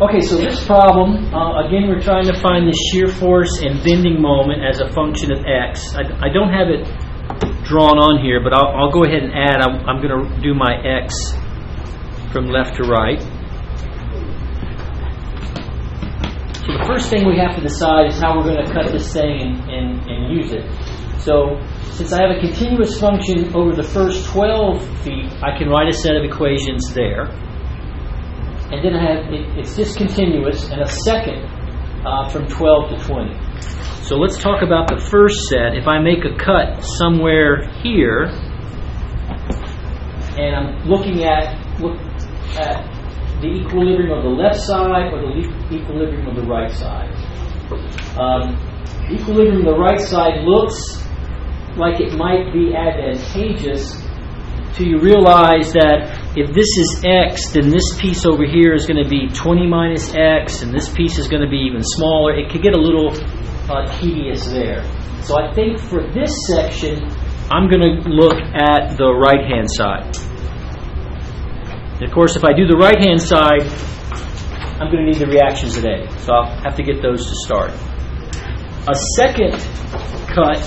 Okay, so this problem, again, we're trying to find the shear force and bending moment as a function of x. I don't have it drawn on here, but I'll go ahead and add. I'm going to do my x from left to right. So the first thing we have to decide is how we're going to cut this thing and use it. So since I have a continuous function over the first 12 feet, I can write a set of equations there. And then I have, it's discontinuous, and a second from 12 to 20. So let's talk about the first set. If I make a cut somewhere here, and I'm looking at the equilibrium of the left side or the equilibrium of the right side. The equilibrium of the right side looks like it might be advantageous till you realize that if this is x, then this piece over here is going to be 20 minus x, and this piece is going to be even smaller. It could get a little tedious there. So I think for this section, I'm going to look at the right-hand side. And of course, if I do the right-hand side, I'm going to need the reactions at A. So I'll have to get those to start. A second cut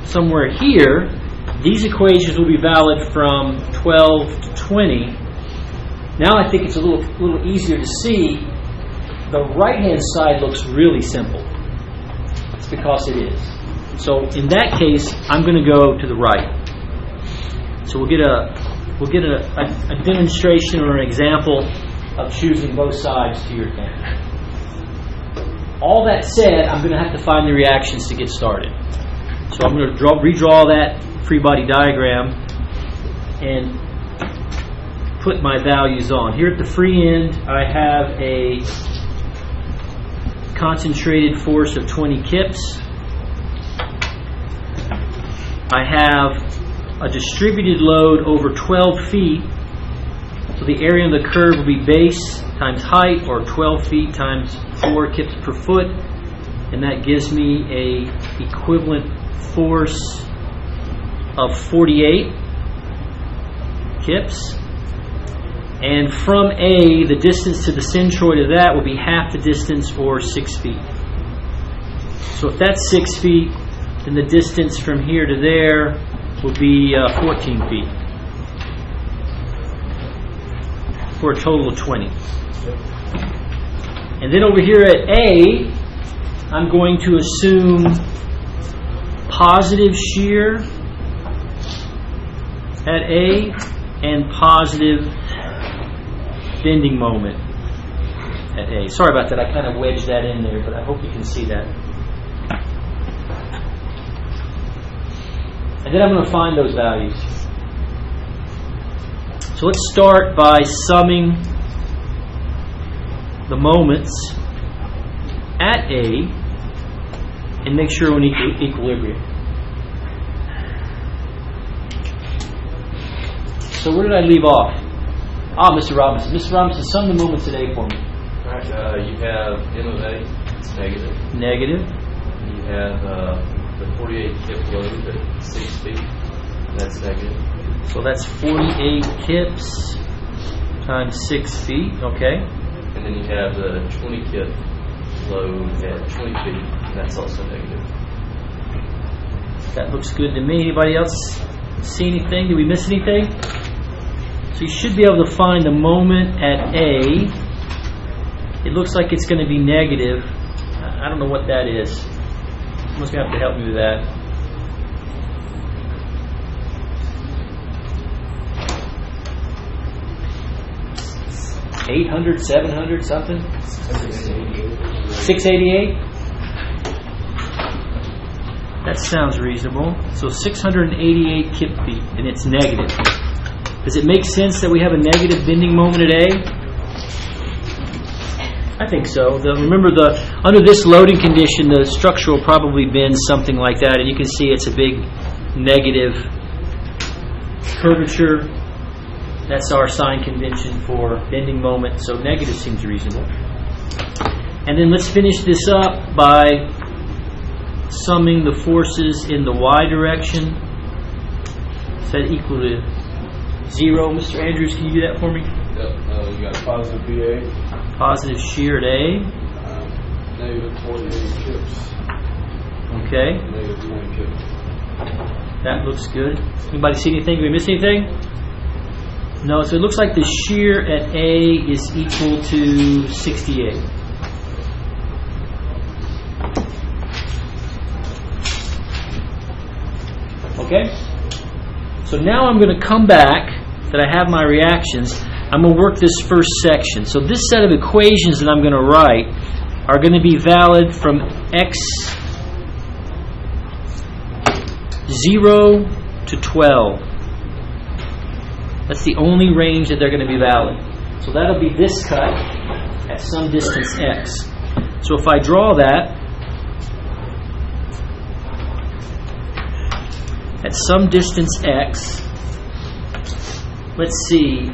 somewhere here, these equations will be valid from 12 to 20. Now I think it's a little easier to see. The right-hand side looks really simple. It's because it is. So in that case, I'm going to go to the right. So we'll get a demonstration or an example of choosing both sides to your advantage. All that said, I'm going to have to find the reactions to get started. So I'm going to redraw that free body diagram and put my values on. Here at the free end, I have a concentrated force of 20 kips. I have a distributed load over 12 feet. So the area of the curve will be base times height, or 12 feet times 4 kips per foot. And that gives me a equivalent force of 48 kips. And from A, the distance to the centroid of that will be half the distance, or 6 feet. So if that's 6 feet, then the distance from here to there will be 14 feet, for a total of 20. And then over here at A, I'm going to assume positive shear at A and positive bending moment at A. Sorry about that, I kind of wedged that in there, but I hope you can see that. And then I'm going to find those values. So let's start by summing the moments at A and make sure we're in equilibrium. So where did I leave off? Mr. Robinson. Mr. Robinson, sum the moments at A for me. All right, you have M of A, it's negative. Negative. You have the 48 kip load at 6 feet, that's negative. So that's 48 kips times 6 feet, okay. And then you have the 20 kip load at 20 feet, that's also negative. That looks good to me. Anybody else see anything? Did we miss anything? So you should be able to find the moment at A. It looks like it's going to be negative. I don't know what that is. Someone's going to have to help me with that. $800, $700, something? 688? That sounds reasonable. So 688 kip feet, and it's negative. Does it make sense that we have a negative bending moment at A? I think so. Remember, under this loading condition, the structure will probably bend something like that, and you can see it's a big negative curvature. That's our sign convention for bending moment, so negative seems reasonable. And then let's finish this up by summing the forces in the y direction. Is that equal to 0. Mr. Andrews, can you do that for me? Yep. You got positive BA. Positive shear at A. Negative 48 kips. Okay. Negative 20 kips. That looks good. Anybody see anything? Did we miss anything? No, so it looks like the shear at A is equal to 68. Okay? So now I'm going to come back, that I have my reactions. I'm going to work this first section. So this set of equations that I'm going to write are going to be valid from x 0 to 12. That's the only range that they're going to be valid. So that'll be this cut at some distance x. So if I draw that at some distance x, let's see,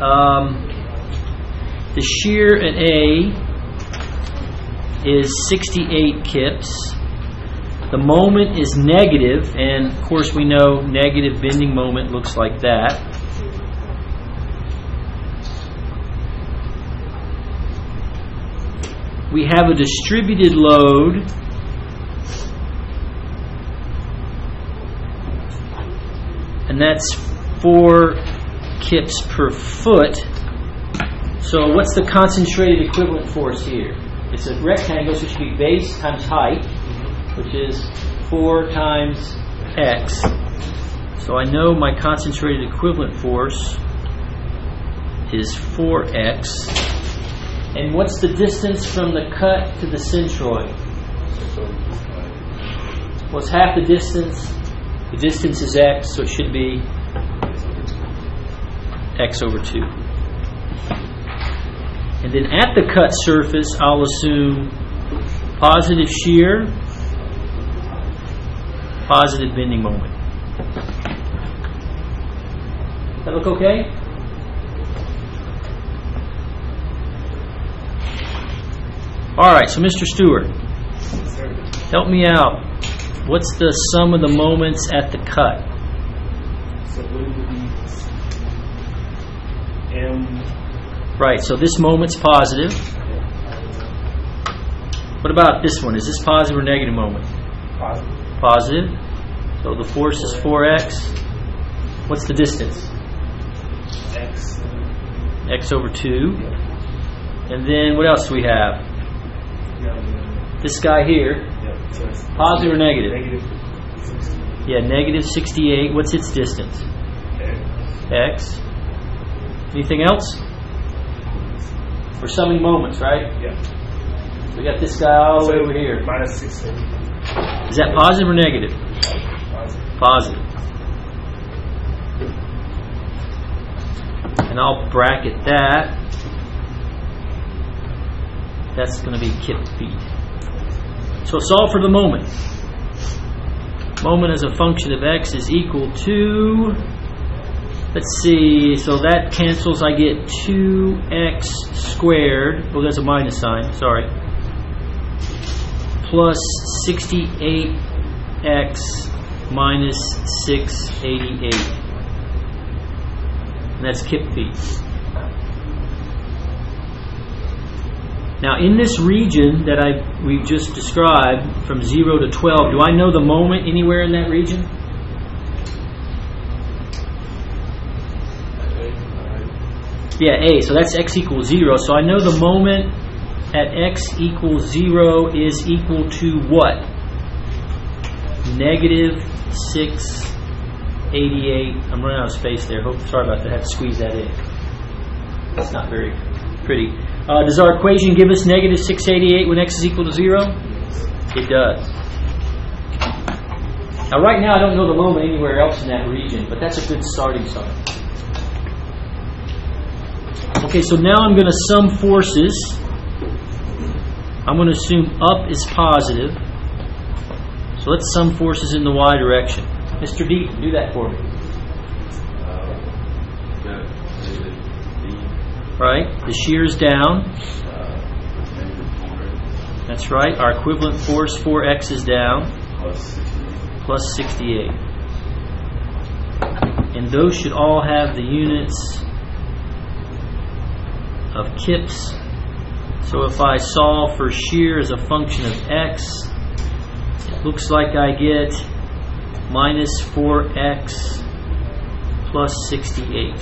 the shear at A is 68 kips. The moment is negative, and of course we know negative bending moment looks like that. We have a distributed load and that's 4 kips per foot. So what's the concentrated equivalent force here? It's a rectangle, so it should be base times height, which is 4 times x. So I know my concentrated equivalent force is 4x. And what's the distance from the cut to the centroid? Well, it's half the distance. The distance is x, so it should be x over 2. And then at the cut surface, I'll assume positive shear, positive bending moment. Does that look okay? All right, so Mr. Stewart, help me out. What's the sum of the moments at the cut? So it would be M. Right, so this moment's positive. What about this one? Is this positive or negative moment? Positive. Positive. So the force is 4x. What's the distance? X. X over 2. And then what else do we have? This guy here. So it's Positive or negative? Negative 60. Yeah, negative 68. What's its distance? X. Anything else? We're summing moments, right? Yeah. We got this guy all the way over here. Minus 60. Is that positive or negative? Positive. Positive. And I'll bracket that. That's going to be kip feet. So solve for the moment. Moment as a function of x is equal to, let's see, so that cancels. I get 2x squared. Oh, there's a minus sign, sorry. Plus 68x minus 688. And that's kip feet. Now, in this region that we've just described, from 0 to 12, do I know the moment anywhere in that region? Yeah, A. So that's x equals 0. So I know the moment at x equals 0 is equal to what? Negative 688. I'm running out of space there. Sorry about that. I have to squeeze that in. That's not very pretty. Does our equation give us negative 688 when x is equal to 0? It does. Now, right now, I don't know the moment anywhere else in that region, but that's a good starting sign. Okay, so now I'm going to sum forces. I'm going to assume up is positive. So let's sum forces in the y direction. Mr. D, do that for me. Right, the shear is down. That's right. Our equivalent force 4x is down. Plus 68. And And those should all have the units of kips. So if I solve for shear as a function of x, it looks like I get minus 4x plus 68.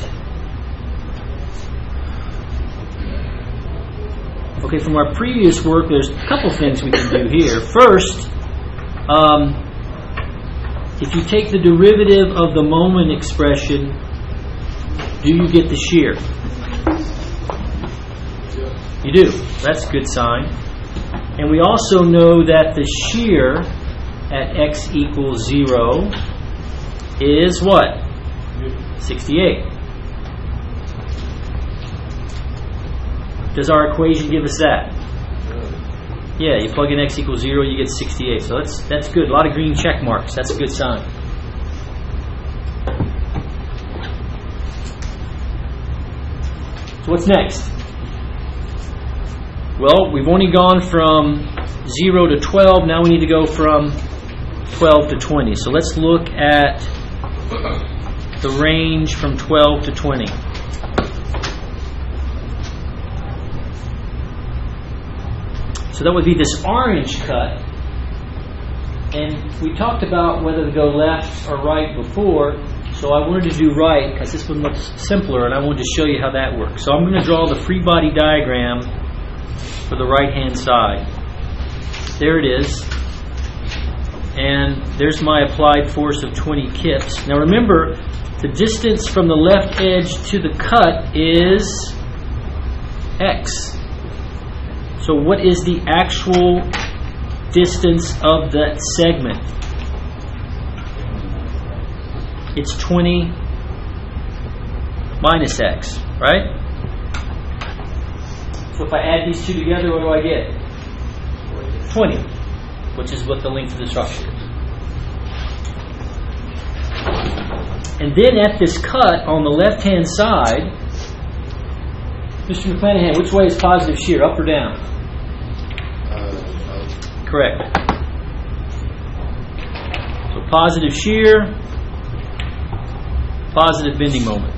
Okay, from our previous work, there's a couple things we can do here. First, if you take the derivative of the moment expression, do you get the shear? You do. That's a good sign. And we also know that the shear at x equals 0 is what? 68. Does our equation give us that? Yeah, you plug in x equals 0, you get 68. So that's good. A lot of green check marks. That's a good sign. So what's next? Well, we've only gone from 0 to 12. Now we need to go from 12 to 20. So let's look at the range from 12 to 20. So that would be this orange cut. And we talked about whether to go left or right before. So I wanted to do right because this one looks simpler, and I wanted to show you how that works. So I'm going to draw the free body diagram for the right-hand side. There it is. And there's my applied force of 20 kips. Now remember, the distance from the left edge to the cut is x. So what is the actual distance of that segment? It's 20 minus x, right? So if I add these two together, what do I get? 20, which is what the length of the structure is. And then at this cut on the left-hand side, Mr. McClanahan, which way is positive shear, up or down? Correct. So positive shear, positive bending moment.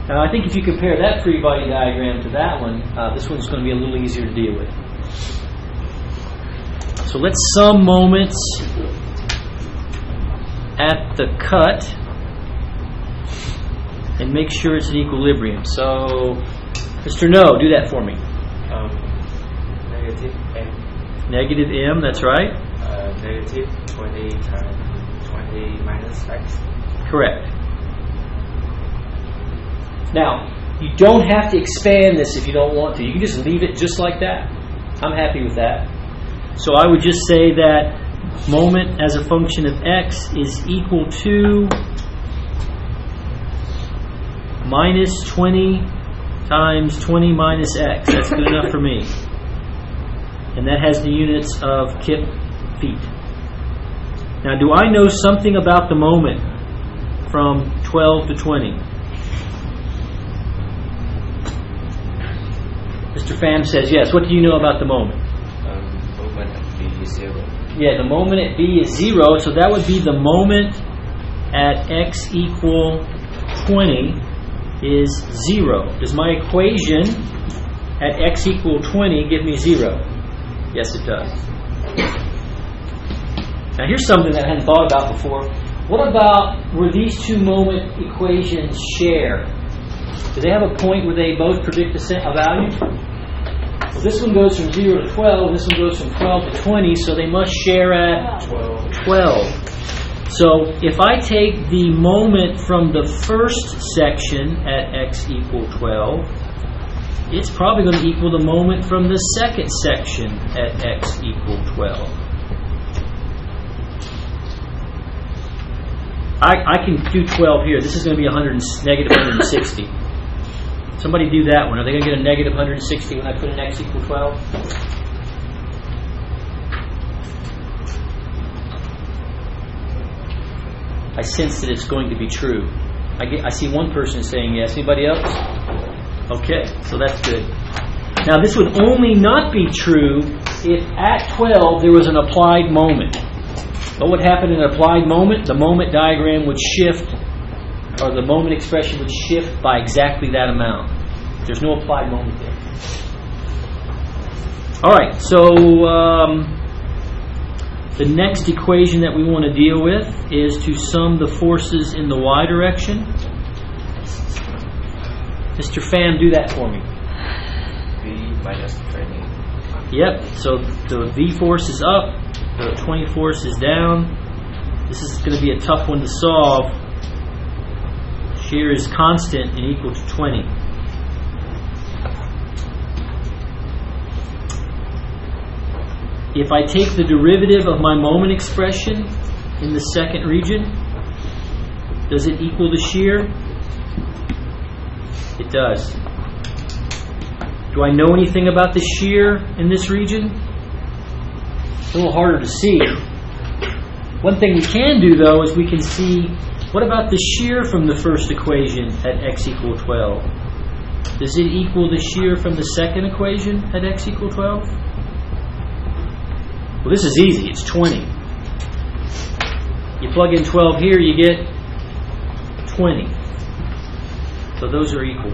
Now I think if you compare that free body diagram to that one, this one's going to be a little easier to deal with. So let's sum moments at the cut and make sure it's in equilibrium. So, Mr. No, do that for me. Negative m. Negative m, that's right. Negative 20 times 20 minus x. Correct. Now, you don't have to expand this if you don't want to. You can just leave it just like that. I'm happy with that. So I would just say that moment as a function of x is equal to minus 20 times 20 minus x. That's good enough for me. And that has the units of kip feet. Now, do I know something about the moment from 12 to 20? Mr. Pham says yes. What do you know about the moment? Moment at b is 0. Yeah, the moment at b is 0, so that would be the moment at x equal 20 is 0. Does my equation at x equal 20 give me 0? Yes, it does. Now here's something that I hadn't thought about before. What about where these two moment equations share? Do they have a point where they both predict a value? Well, this one goes from 0 to 12, this one goes from 12 to 20, so they must share at 12. So if I take the moment from the first section at x equal 12, it's probably going to equal the moment from the second section at x equal 12. I can do 12 here. This is going to be negative 160. Somebody do that one. Are they going to get a negative 160 when I put an x equal 12? I sense that it's going to be true. I see one person saying yes. Anybody else? Okay, so that's good. Now this would only not be true if at 12 there was an applied moment. What would happen in an applied moment? The moment diagram would shift, or the moment expression would shift by exactly that amount. There's no applied moment there. All right, so the next equation that we want to deal with is to sum the forces in the y direction. Mr. Pham, do that for me. V minus 20. Yep, so the V force is up, the 20 force is down. This is going to be a tough one to solve. Shear is constant and equal to 20. If I take the derivative of my moment expression in the second region, does it equal the shear? It does. Do I know anything about the shear in this region? It's a little harder to see. One thing we can do, though, is we can see, what about the shear from the first equation at x equal 12? Does it equal the shear from the second equation at x equal 12? Well, this is easy. It's 20. You plug in 12 here, you get 20. So those are equal.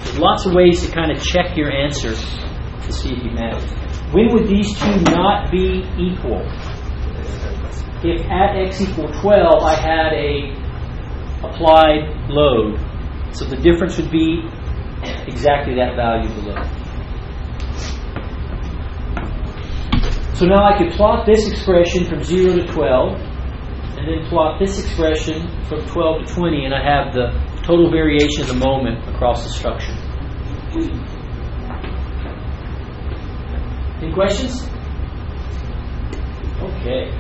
There's lots of ways to kind of check your answer to see if you match. When would these two not be equal? If at x equal 12 I had a applied load. So the difference would be exactly that value of the load. So now I could plot this expression from 0 to 12, and then plot this expression from 12 to 20, and I have the total variation of the moment across the structure. Any questions? Okay.